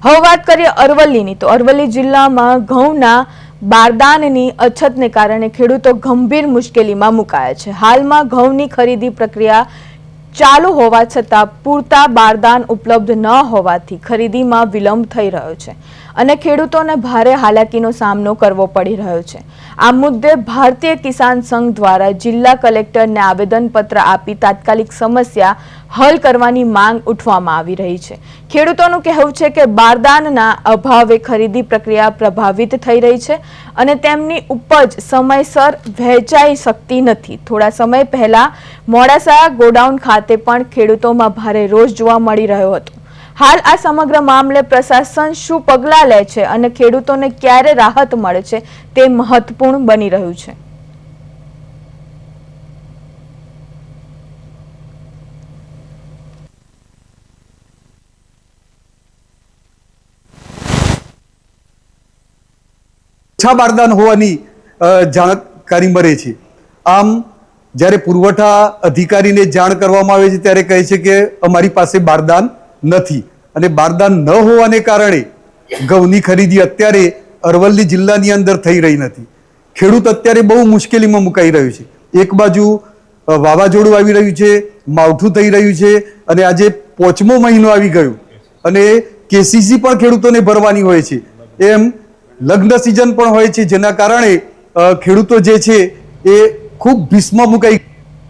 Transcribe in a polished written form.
હવે વાત કરીએ અરવલ્લીની, તો અરવલ્લી જિલ્લામાં ઘઉંના બારદાનની અછતને કારણે ખેડૂતો ગંભીર મુશ્કેલીમાં મુકાયા છે। હાલમાં ઘઉંની ખરીદી પ્રક્રિયા ચાલુ હોવા છતાં પૂરતા બારદાન ઉપલબ્ધ ન હોવાથી ખરીદીમાં વિલંબ થઈ રહ્યો છે અને ખેડૂતોને ભારે હાલાકીનો સામનો કરવો પડી રહ્યો છે। આ મુદ્દે ભારતીય કિસાન સંઘ દ્વારા જિલ્લા કલેક્ટરને આવેદનપત્ર આપી તાત્કાલિક સમસ્યા હલ કરવાની માંગ ઉઠવામાં આવી રહી છે। ખેડૂતોનું કહેવું છે કે બારદાનના અભાવે ખરીદી પ્રક્રિયા પ્રભાવિત થઈ રહી છે અને તેમની ઉપજ સમયસર વહેંચાઈ શકતી નથી। થોડા સમય પહેલા મોડાસા ગોડાઉન ખાતે પણ ખેડૂતોમાં ભારે રોષ જોવા મળી રહ્યો હતો। હાલ આ સમગ્ર મામલે પ્રશાસન શું પગલાં લે છે અને ખેડૂતોને ક્યારે રાહત મળે છે તે મહત્વપૂર્ણ બની રહ્યું છે। ઓછા બારદાન હોવાની જાણકારી મળે છે। આમ જ્યારે પુરવઠા અધિકારીને જાણ કરવામાં આવે છે ત્યારે કહે છે કે અમારી પાસે બારદાન નથી અને બારદાન ન હોવાને કારણે ઘઉંની ખરીદી અત્યારે અરવલ્લી જિલ્લાની અંદર થઈ રહી નથી। ખેડૂત અત્યારે બહુ મુશ્કેલીમાં મુકાઈ રહ્યો છે। એક બાજુ વાવાઝોડું આવી રહ્યું છે, માવઠું થઈ રહ્યું છે અને આજે 5મો મહિનો આવી ગયો અને કેસીસી પણ ખેડૂતોને ભરવાની હોય છે। એમ લગ્ન સિઝન પણ હોય છે, જેના કારણે ખેડૂતો જે છે એ ખૂબ ભીષમાં મુકાઈ